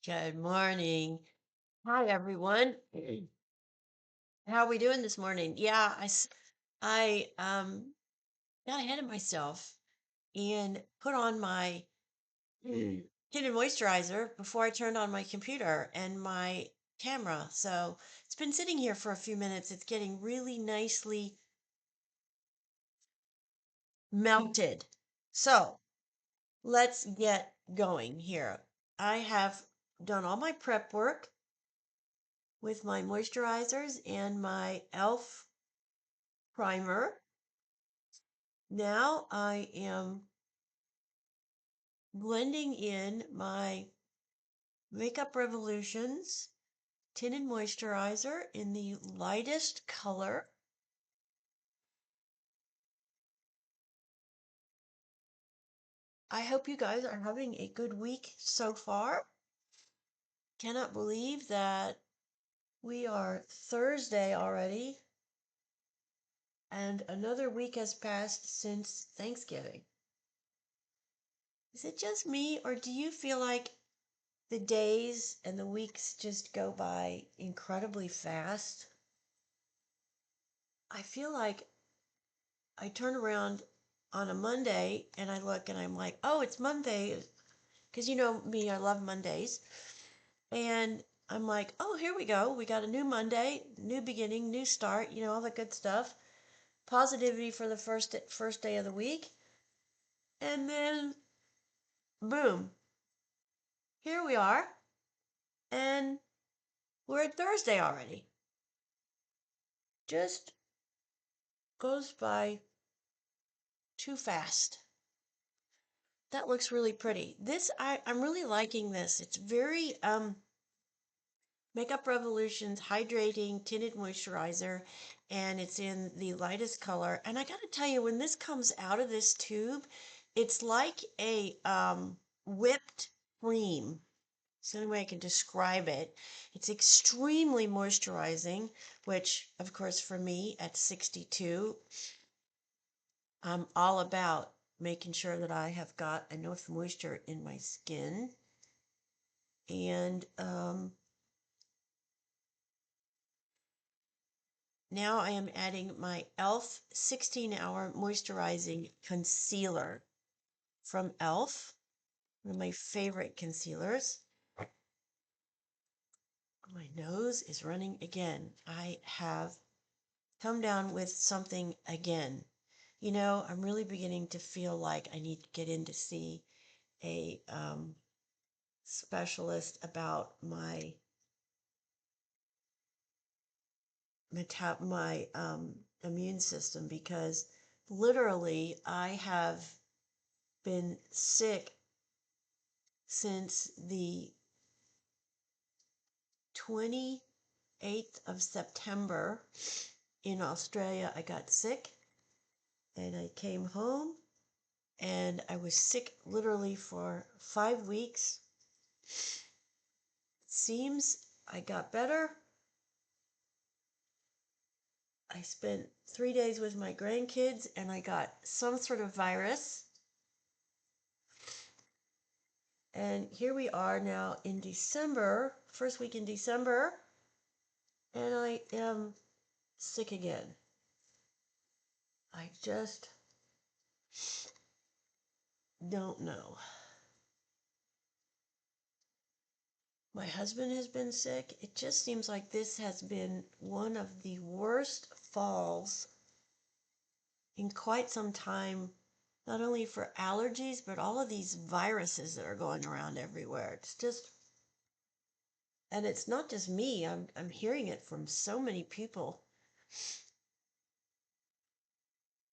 Good morning. Hi, everyone. How are we doing this morning? Yeah, I got ahead of myself and put on my tinted moisturizer before I turned on my computer and my camera. So it's been sitting here for a few minutes. It's getting really nicely melted. So let's get going here. I have done all my prep work with my moisturizers and my e.l.f. primer. Now I am blending in my Makeup Revolutions tinted moisturizer in the lightest color. I hope you guys are having a good week so far. Cannot believe that we are Thursday already and another week has passed since Thanksgiving. Is it just me, or do you feel like the days and the weeks just go by incredibly fast? I feel like I turn around on a Monday and I look and I'm like, oh, it's Monday. Because you know me, I love Mondays. And I'm like, oh, here we go. We got a new Monday, new beginning, new start, all the good stuff. Positivity for the first day of the week. And then, boom, here we are. And we're at Thursday already. Just goes by too fast. That looks really pretty. I'm really liking this. It's very Makeup Revolution's Hydrating Tinted Moisturizer, and it's in the lightest color. And I got to tell you, when this comes out of this tube, it's like a whipped cream. It's the only way I can describe it. It's extremely moisturizing, which, of course, for me at 62, I'm all about making sure that I have got enough moisture in my skin. And now I am adding my e.l.f. 16-hour moisturizing concealer from e.l.f., one of my favorite concealers. My nose is running again. I have come down with something again. I'm really beginning to feel like I need to get in to see a specialist about my immune system, because literally I have been sick since the 28th of September. In Australia, I got sick and I came home and I was sick literally for 5 weeks. It seems I got better. I spent 3 days with my grandkids and I got some sort of virus. And here we are now in December, first week in December, and I am sick again. I just don't know. My husband has been sick. It just seems like this has been one of the worst falls in quite some time, not only for allergies, but all of these viruses that are going around everywhere. It's just, and it's not just me. I'm hearing it from so many people.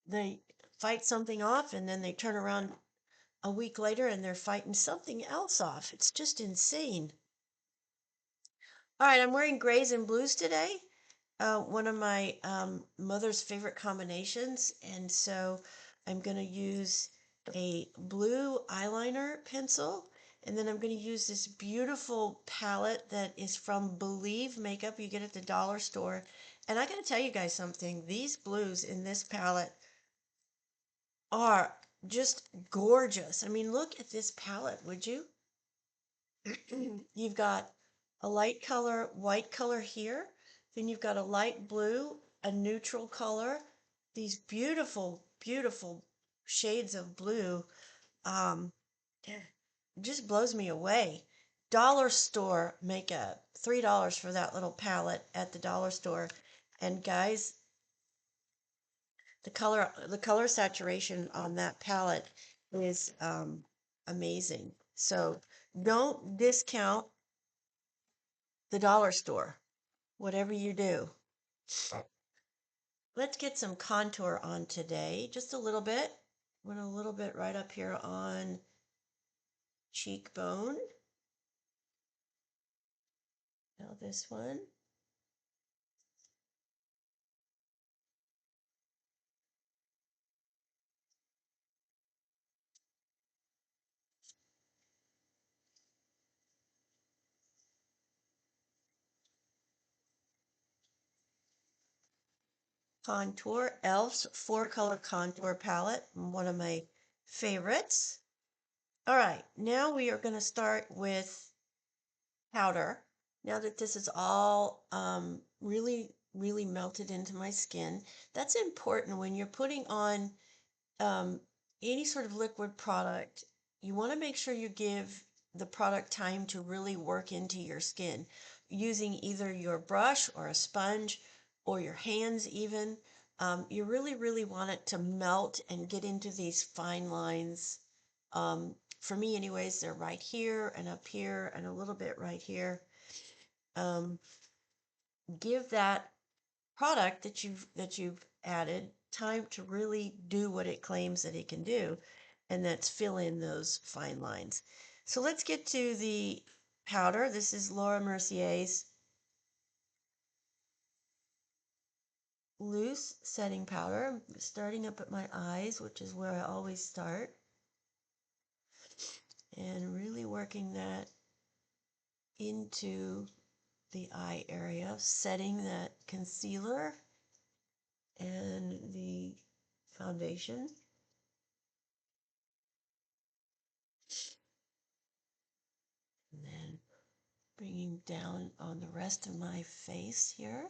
They fight something off and then they turn around a week later and they're fighting something else off. It's just insane. All right, I'm wearing grays and blues today. One of my mother's favorite combinations. And so I'm going to use a blue eyeliner pencil. And then I'm going to use this beautiful palette that is from Believe Makeup. You get it at the dollar store. And I got to tell you guys something. These blues in this palette are just gorgeous. I mean, look at this palette, would you? You've got a light color, white color here. Then you've got a light blue, a neutral color. These beautiful, beautiful shades of blue. Um, just blows me away. Dollar store makeup, $3 for that little palette at the dollar store. And guys, the color saturation on that palette is amazing. So don't discount the dollar store, whatever you do. Let's get some contour on today, just a little bit. Went a little bit right up here on cheekbone. Now this one. Contour, Elf's 4-color contour palette, one of my favorites. All right, now we are going to start with powder. Now that this is all really, really melted into my skin, that's important when you're putting on um, any sort of liquid product. You want to make sure you give the product time to really work into your skin using either your brush or a sponge or your hands even. You really, really want it to melt and get into these fine lines. For me anyways, they're right here and up here and a little bit right here. Um, give that product that you've added time to really do what it claims that it can do, and that's fill in those fine lines. So let's get to the powder. This is Laura Mercier's loose setting powder. I'm starting up at my eyes, which is where I always start, and really working that into the eye area, setting that concealer and the foundation. And then bringing down on the rest of my face here.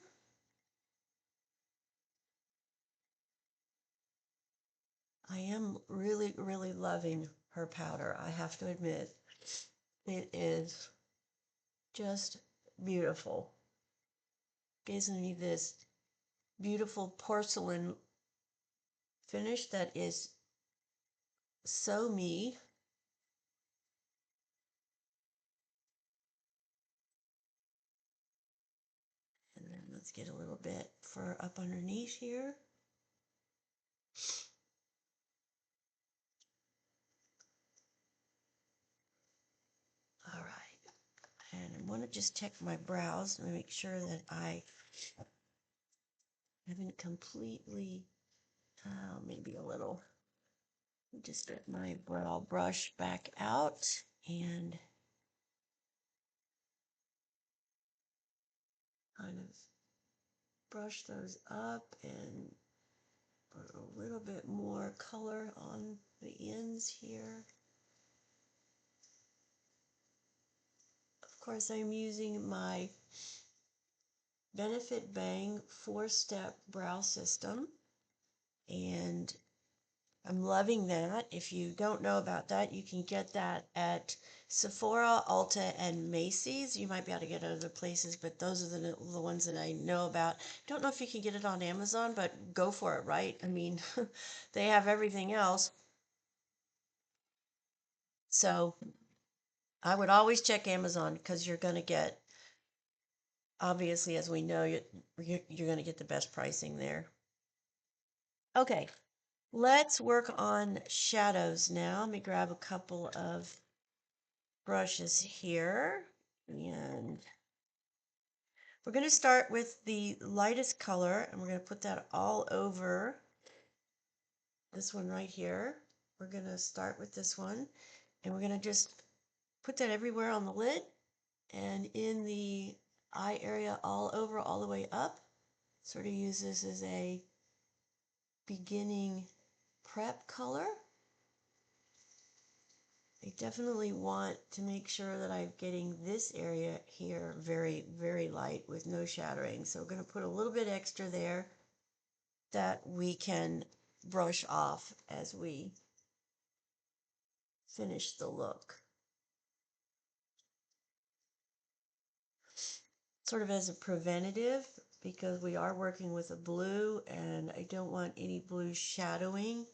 I am really, really loving her powder, I have to admit. It is just beautiful. Gives me this beautiful porcelain finish that is so me. And then let's get a little bit for up underneath here. All right. And I want to just check my brows and make sure that I haven't completely, maybe a little. Just get my brow brush back out and kind of brush those up and put a little bit more color on the ends here. Of course, I'm using my Benefit Bang 4-step brow system, and I'm loving that. If you don't know about that, you can get that at Sephora, Ulta, and Macy's. You might be able to get it other places, but those are the ones that I know about. Don't know if you can get it on Amazon, but go for it, right? I mean, they have everything else. So I would always check Amazon because you're going to get, obviously, as we know, you're going to get the best pricing there. Okay, let's work on shadows now. Let me grab a couple of brushes here, and we're going to start with the lightest color, and we're going to put that all over this one right here. We're going to start with this one, and we're going to just put that everywhere on the lid and in the eye area all over, all the way up. Sort of use this as a beginning prep color. I definitely want to make sure that I'm getting this area here very, very light with no shadowing. So we're going to put a little bit extra there that we can brush off as we finish the look. Sort of as a preventative, because we are working with a blue and I don't want any blue shadowing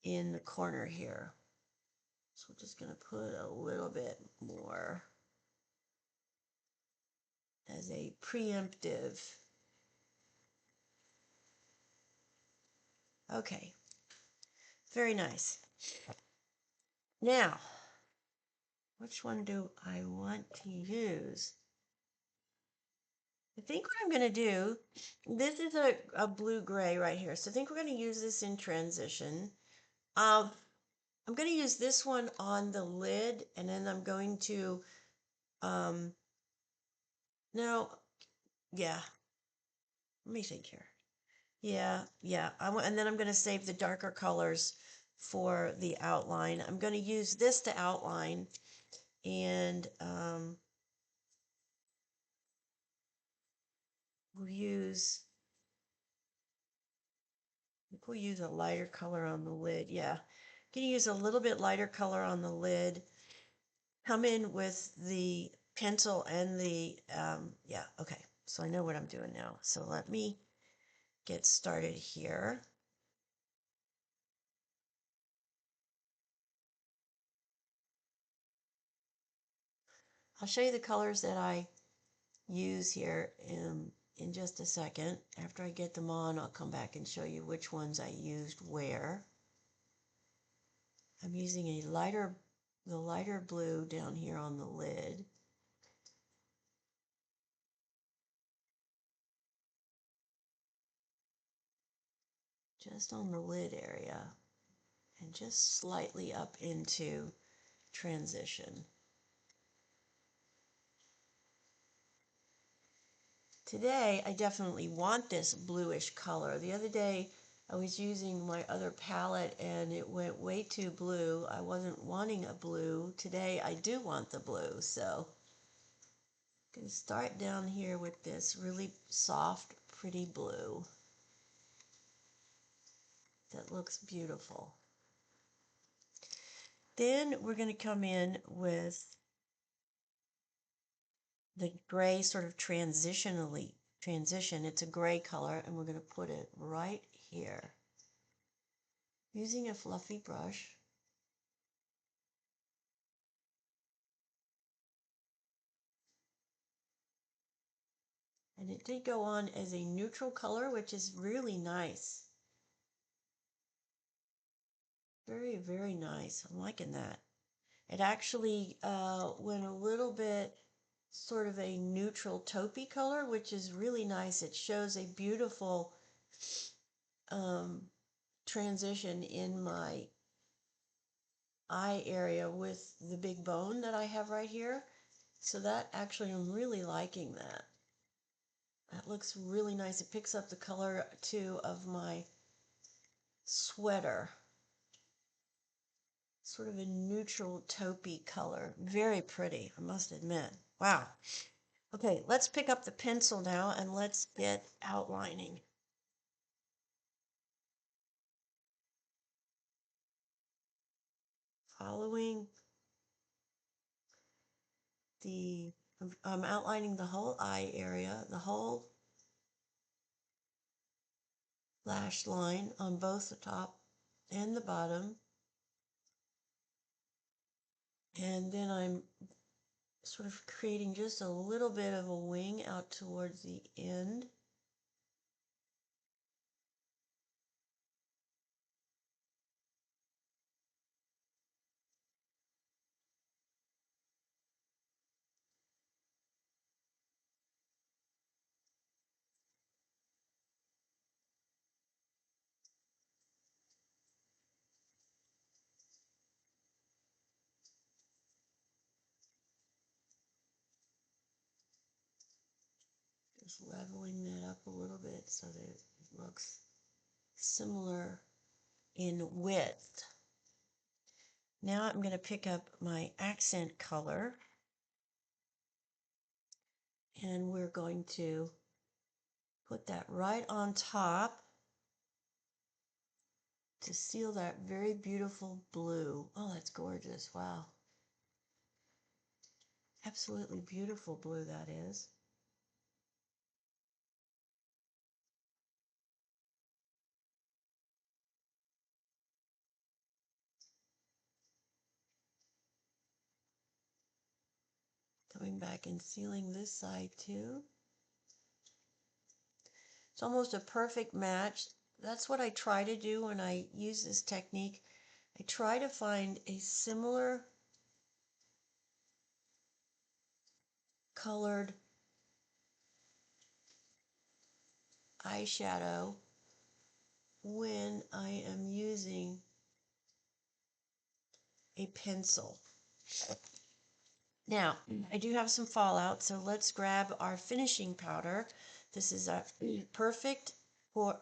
in the corner here. So we're just going to put a little bit more as a preemptive. Okay, very nice. Now, which one do I want to use? I think what I'm going to do, this is a blue-gray right here. So I think we're going to use this in transition. I'm going to use this one on the lid, and then I'm going to, no, yeah, let me think here. Yeah, and then I'm going to save the darker colors for the outline. I'm going to use this to outline, and we'll use a lighter color on the lid. Yeah, going to use a little bit lighter color on the lid. Come in with the pencil and the, yeah, okay. So I know what I'm doing now. So let me get started here. I'll show you the colors that I use here in just a second. After I get them on, I'll come back and show you which ones I used where. I'm using the lighter blue down here on the lid. Just on the lid area and just slightly up into transition. Today, I definitely want this bluish color. The other day, I was using my other palette and it went way too blue. I wasn't wanting a blue. Today, I do want the blue. So, I'm going to start down here with this really soft, pretty blue. That looks beautiful. Then we're going to come in with the gray sort of transition. It's a gray color, and we're going to put it right here. Using a fluffy brush. And it did go on as a neutral color, which is really nice. Very, very nice. I'm liking that. It actually went a little bit sort of a neutral taupey color, which is really nice. It shows a beautiful transition in my eye area with the big bone that I have right here. So that actually, I'm really liking that. That looks really nice. It picks up the color too of my sweater. Sort of a neutral taupey color. Very pretty, I must admit. Wow. Okay, let's pick up the pencil now and let's get outlining. Following I'm outlining the whole eye area, the whole lash line on both the top and the bottom. And then I'm sort of creating just a little bit of a wing out towards the end. Just leveling that up a little bit so that it looks similar in width. Now I'm going to pick up my accent color, and we're going to put that right on top to seal that very beautiful blue. Oh, that's gorgeous. Wow. Absolutely beautiful blue that is. Coming back and sealing this side too. It's almost a perfect match. That's what I try to do when I use this technique. I try to find a similar colored eyeshadow when I am using a pencil. Now, I do have some fallout, so let's grab our finishing powder. This is a pour,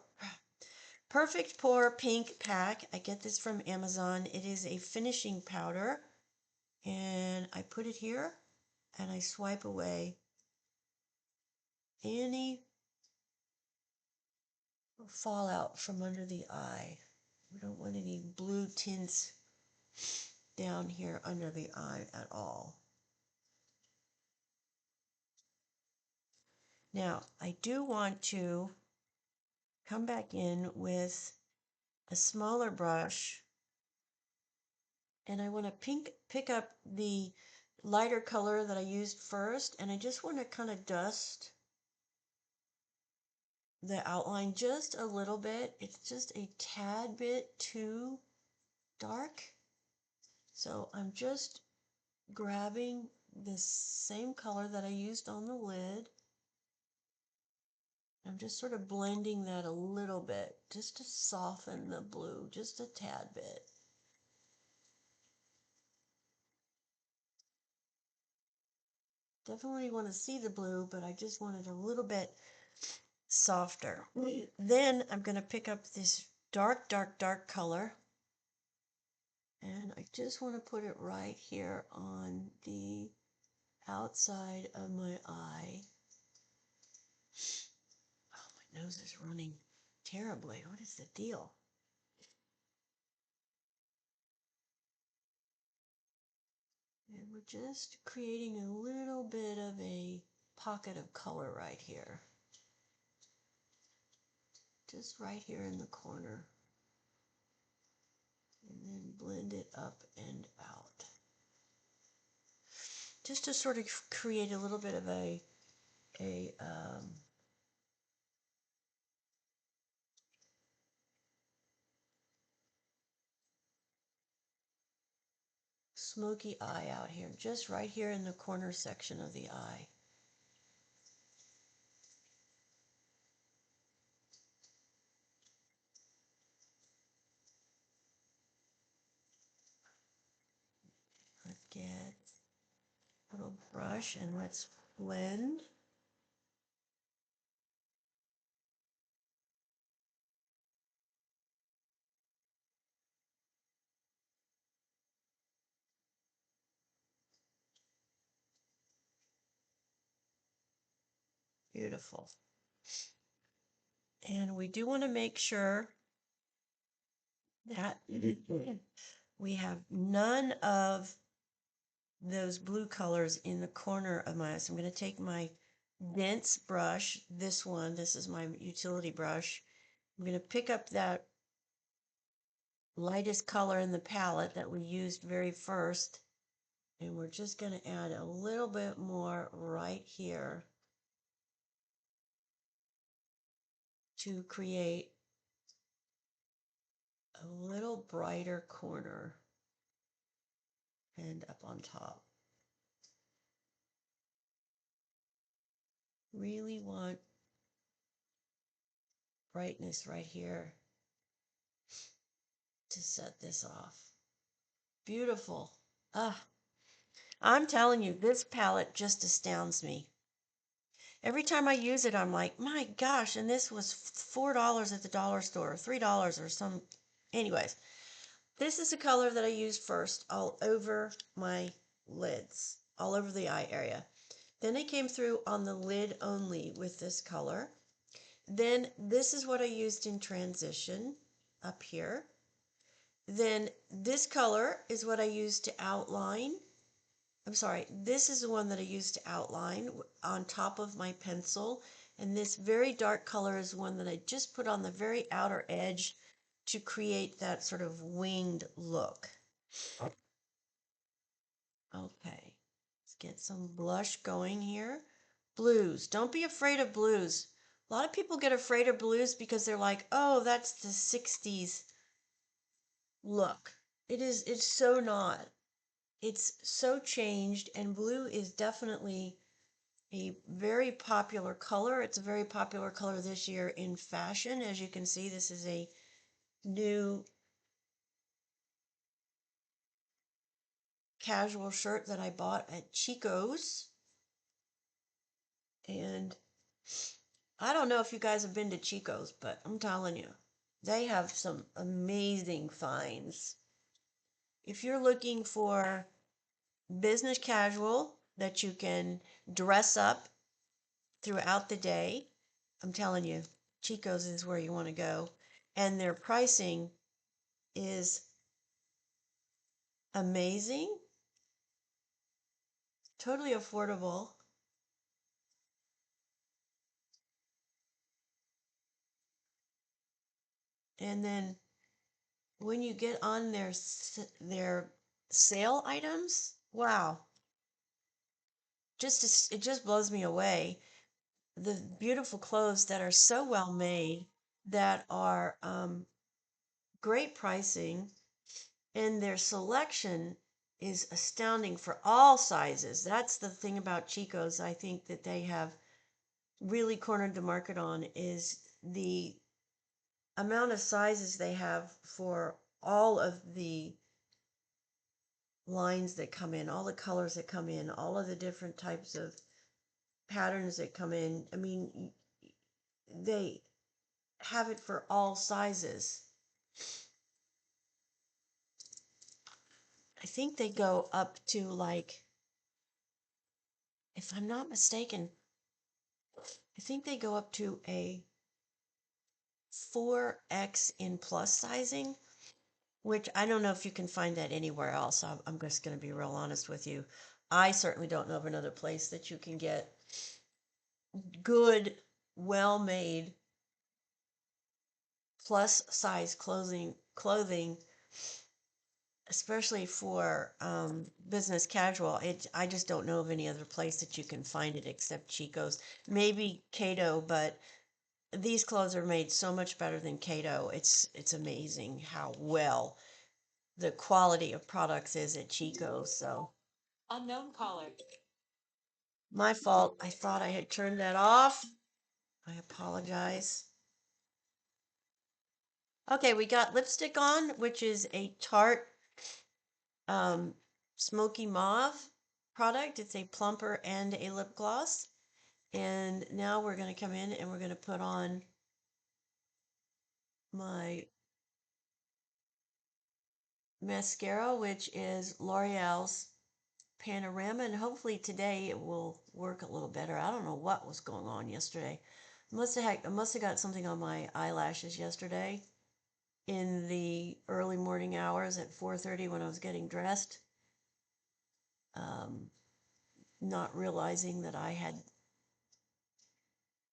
perfect pour pink pack. I get this from Amazon. It is a finishing powder, and I put it here, and I swipe away any fallout from under the eye. We don't want any blue tints down here under the eye at all. Now, I do want to come back in with a smaller brush, and I want to pick up the lighter color that I used first, and I just want to kind of dust the outline just a little bit. It's just a tad bit too dark. So I'm just grabbing the same color that I used on the lid. I'm just sort of blending that a little bit just to soften the blue just a tad bit. Definitely want to see the blue, but I just want it a little bit softer. Then I'm going to pick up this dark, dark, dark color, and I just want to put it right here on the outside of my eye. Oh, my nose is running terribly. What is the deal? And we're just creating a little bit of a pocket of color right here. Just right here in the corner. And then blend it up and out. Just to sort of create a little bit of a smoky eye out here, just right here in the corner section of the eye. Let's get a little brush and let's blend. Beautiful. And we do want to make sure that we have none of those blue colors in the corner of my eye. So I'm going to take my dense brush, this one, this is my utility brush. I'm going to pick up that lightest color in the palette that we used very first, and we're just going to add a little bit more right here to create a little brighter corner and up on top. Really want brightness right here to set this off. Beautiful. Ah, I'm telling you, this palette just astounds me. Every time I use it, I'm like, my gosh, and this was $4 at the dollar store, $3 or some. Anyways, This is the color that I used first all over my lids, all over the eye area. Then I came through on the lid only with this color. Then this is what I used in transition up here. Then this color is what I used to outline. I'm sorry, this is the one that I used to outline on top of my pencil. And this very dark color is one that I just put on the very outer edge to create that sort of winged look. Okay, let's get some blush going here. Blues. Don't be afraid of blues. A lot of people get afraid of blues because they're like, oh, that's the 60s look. It's so not. It's so changed, and blue is definitely a very popular color. It's a very popular color this year in fashion. As you can see, this is a new casual shirt that I bought at Chico's. And I don't know if you guys have been to Chico's, but I'm telling you, they have some amazing finds. If you're looking for business casual that you can dress up throughout the day, I'm telling you, Chico's is where you want to go. And their pricing is amazing, totally affordable. And then when you get on their sale items, wow, it just blows me away. The beautiful clothes that are so well made, that are great pricing, and their selection is astounding for all sizes. That's the thing about Chico's. I think that they have really cornered the market on is the amount of sizes they have for all of the lines that come in, all the colors that come in, all of the different types of patterns that come in. I mean, they have it for all sizes. I think they go up to, like, if I'm not mistaken, I think they go up to a 4X in plus sizing, which I don't know if you can find that anywhere else. I'm just going to be real honest with you. I certainly don't know of another place that you can get good, well made, plus size clothing, especially for business casual. I just don't know of any other place that you can find it except Chico's. Maybe Cato, but these clothes are made so much better than Cato. It's amazing how well the quality of products is at Chico's. So unknown caller. My fault. I thought I had turned that off. I apologize. Okay, we got lipstick on, which is a Tarte um, smoky mauve product. It's a plumper and a lip gloss. And now we're going to come in and we're going to put on my mascara, which is L'Oreal's Panorama. And hopefully today it will work a little better. I don't know what was going on yesterday. I must have got something on my eyelashes yesterday in the early morning hours at 4:30 when I was getting dressed. Um, Not realizing that I had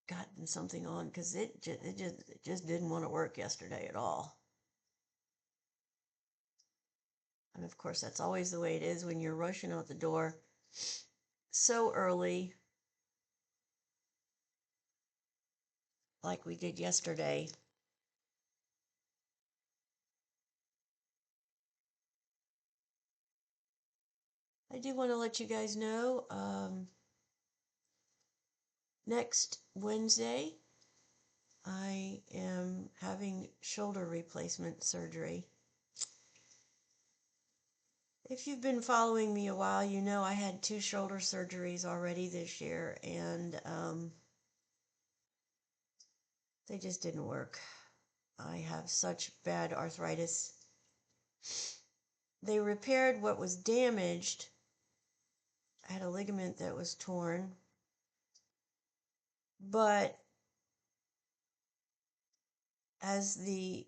gotten something on because it just didn't want to work yesterday at all. And of course, that's always the way it is when you're rushing out the door so early, like we did yesterday. I do want to let you guys know next Wednesday I am having shoulder replacement surgery. If you've been following me a while, you know I had 2 shoulder surgeries already this year, and they just didn't work. I have such bad arthritis They repaired what was damaged. I had a ligament that was torn, but as the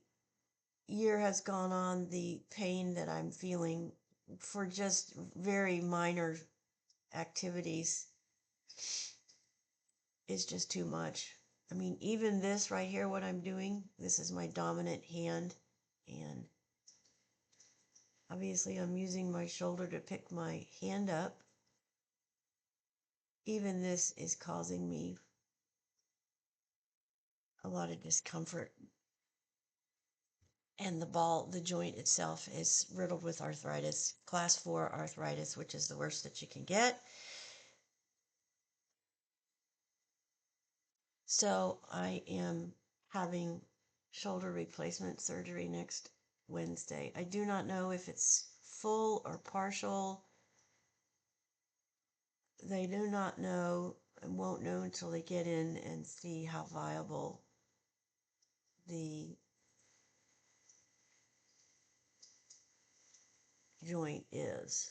year has gone on, the pain that I'm feeling for just very minor activities is just too much. I mean, even this right here, what I'm doing, this is my dominant hand, and obviously I'm using my shoulder to pick my hand up. Even this is causing me a lot of discomfort. And the joint itself is riddled with arthritis, class 4 arthritis, which is the worst that you can get. So I am having shoulder replacement surgery next Wednesday. I do not know if it's full or partial. They do not know and won't know until they get in and see how viable the joint is.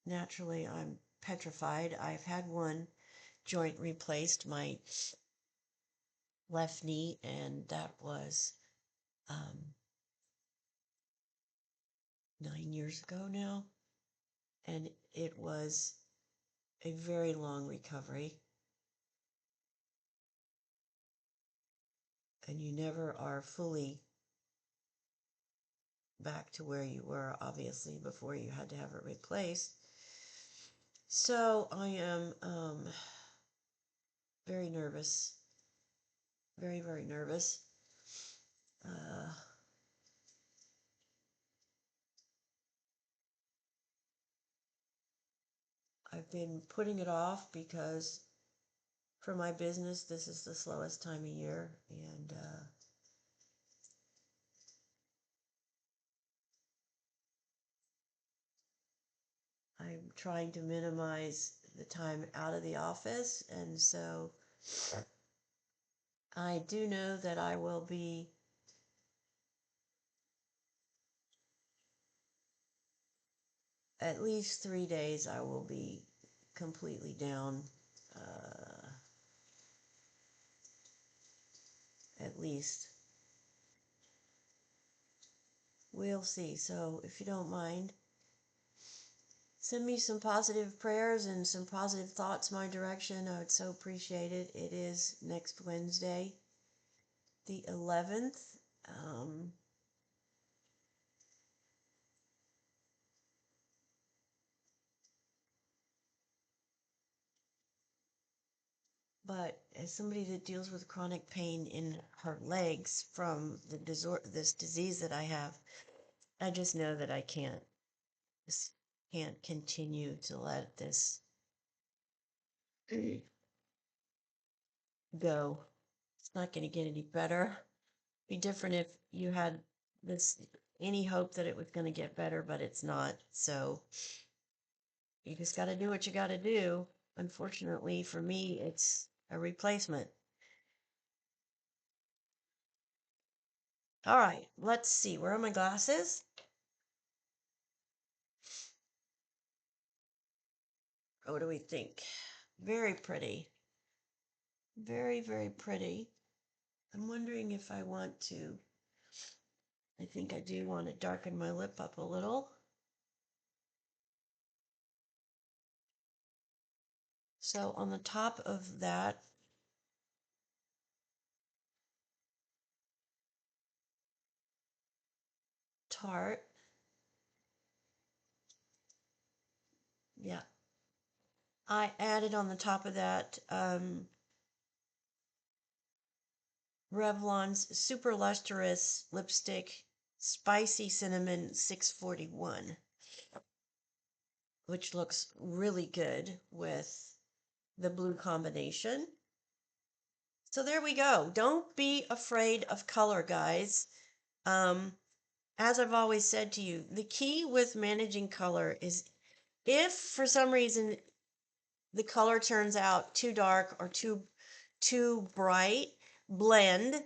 Naturally, I'm petrified. I've had one joint replaced, my left knee, and that was 9 years ago now. And it was a very long recovery. And you never are fully back to where you were, obviously, before you had to have it replaced. So I am very nervous. Very, very nervous. I've been putting it off because for my business, this is the slowest time of year, and I'm trying to minimize the time out of the office, and so I do know that I will be at least 3 days. I will be completely down, at least. We'll see. So if you don't mind, send me some positive prayers and some positive thoughts my direction. I would so appreciate it. It is next Wednesday, the 11th. But as somebody that deals with chronic pain in her legs from this disease that I have, I just know that I just can't continue to let this go. It's not going to get any better. Be different if you had any hope that it was going to get better, but it's not. So you just got to do what you got to do. Unfortunately for me, it's a replacement. All right, let's see. Where are my glasses? What do we think? Very pretty. Very, very pretty. I'm wondering if I want to. I think I do want to darken my lip up a little. So on the top of that, Tarte. Yeah. I added on the top of that Revlon's Super Lustrous Lipstick Spicy Cinnamon 641, which looks really good with the blue combination. So there we go. Don't be afraid of color, guys. As I've always said to you, the key with managing color is if for some reason the color turns out too dark or too bright, blend,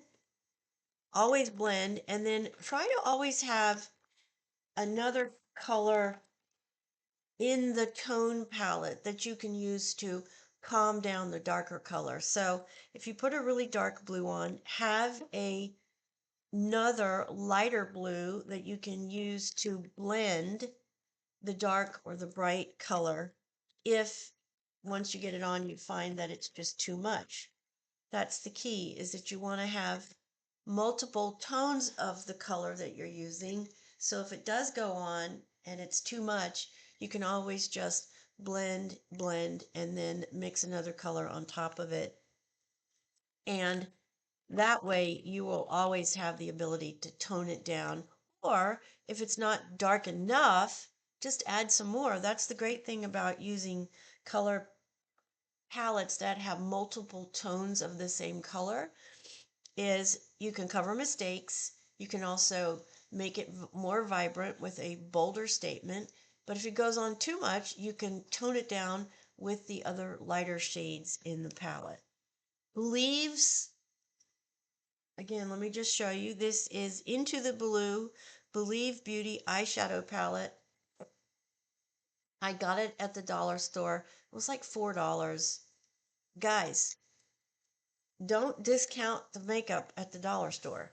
always blend, and then try to always have another color in the tone palette that you can use to calm down the darker color. So if you put a really dark blue on, have another lighter blue that you can use to blend the dark or the bright color if once you get it on you find that it's just too much. That's the key, is that you want to have multiple tones of the color that you're using. So if it does go on and it's too much, you can always just blend, and then mix another color on top of it. And that way you will always have the ability to tone it down. Or if it's not dark enough, just add some more. That's the great thing about using color palettes that have multiple tones of the same color, is you can cover mistakes. You can also make it more vibrant with a bolder statement. But if it goes on too much, you can tone it down with the other lighter shades in the palette. Leaves, again, let me just show you. This is Into the Blue Believe Beauty eyeshadow palette. I got it at the dollar store. It was like $4. Guys, don't discount the makeup at the dollar store.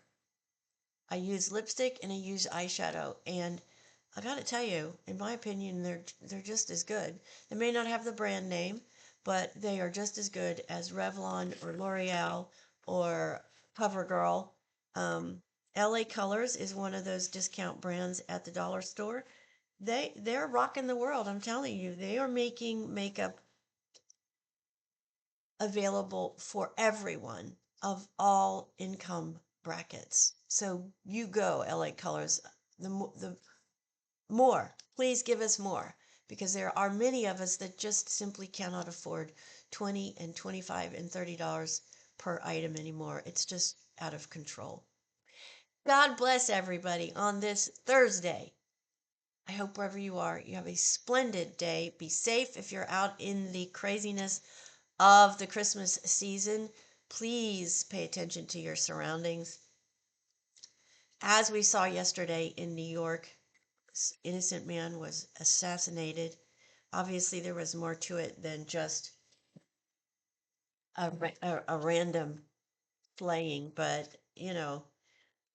I use lipstick and I use eyeshadow, and I got to tell you, in my opinion, they're just as good. They may not have the brand name, but they are just as good as Revlon or L'Oreal or Covergirl. LA Colors is one of those discount brands at the dollar store. They're rocking the world. I'm telling you, they are making makeup available for everyone of all income brackets. So you go, LA Colors. The more, please give us more, because there are many of us that just simply cannot afford 20 and 25 and $30 per item anymore. It's just out of control. God bless everybody on this Thursday. I hope wherever you are, you have a splendid day. Be safe if you're out in the craziness of the Christmas season. Please pay attention to your surroundings. As we saw yesterday in New York, this innocent man was assassinated. Obviously, there was more to it than just a random slaying, but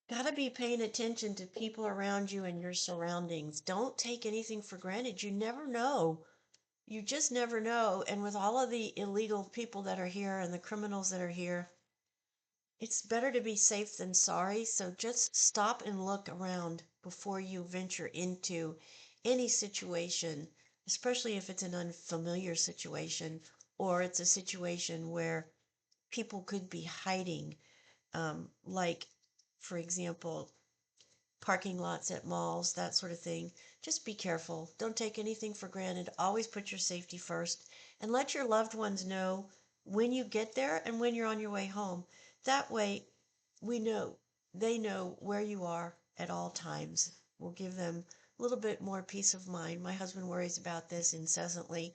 gotta be paying attention to people around you and your surroundings. Don't take anything for granted. You never know. You just never know. And with all of the illegal people that are here and the criminals that are here, it's better to be safe than sorry. So just stop and look around before you venture into any situation, especially if it's an unfamiliar situation or it's a situation where people could be hiding. Like, for example, parking lots at malls, that sort of thing. Just be careful. Don't take anything for granted. Always put your safety first, and let your loved ones know when you get there and when you're on your way home. That way, they know where you are at all times. We'll give them a little bit more peace of mind. My husband worries about this incessantly.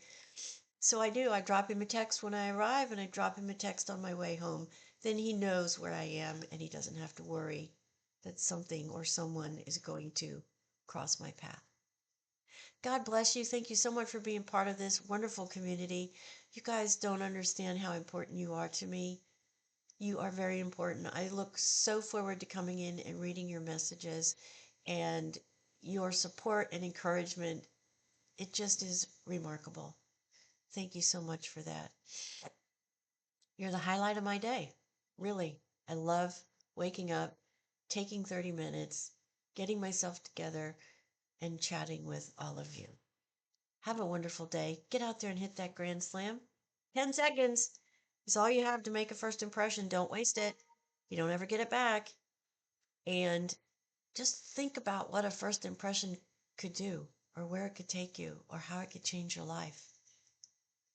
So I do. I drop him a text when I arrive, and I drop him a text on my way home. Then he knows where I am, and he doesn't have to worry that something or someone is going to cross my path. God bless you. Thank you so much for being part of this wonderful community. You guys don't understand how important you are to me. You are very important. I look so forward to coming in and reading your messages and your support and encouragement. It just is remarkable. Thank you so much for that. You're the highlight of my day. Really. I love waking up, taking 30 minutes, getting myself together, and chatting with all of you. Have a wonderful day. Get out there and hit that grand slam. 10 seconds is all you have to make a first impression. Don't waste it. You don't ever get it back. And just think about what a first impression could do, or where it could take you, or how it could change your life.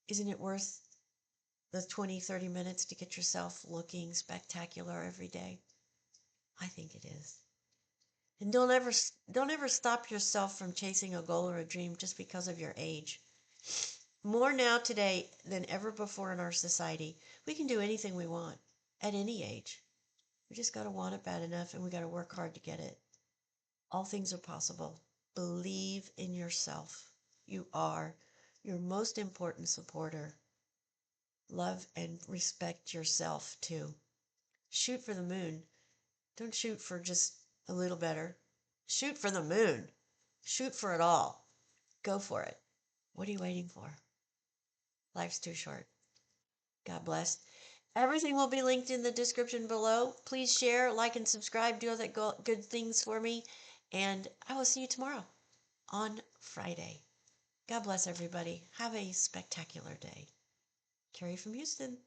Isn't it worth the 20, 30 minutes to get yourself looking spectacular every day? I think it is. And don't ever stop yourself from chasing a goal or a dream just because of your age. More now today than ever before in our society. We can do anything we want. at any age. We just got to want it bad enough and we got to work hard to get it. All things are possible. Believe in yourself. You are your most important supporter. Love and respect yourself too. Shoot for the moon. Don't shoot for just a little better. Shoot for the moon. Shoot for it all. Go for it. What are you waiting for? Life's too short. God bless. Everything will be linked in the description below. Please share, like, and subscribe. Do all that good things for me. And I will see you tomorrow on Friday. God bless everybody. Have a spectacular day. Carrie from Houston.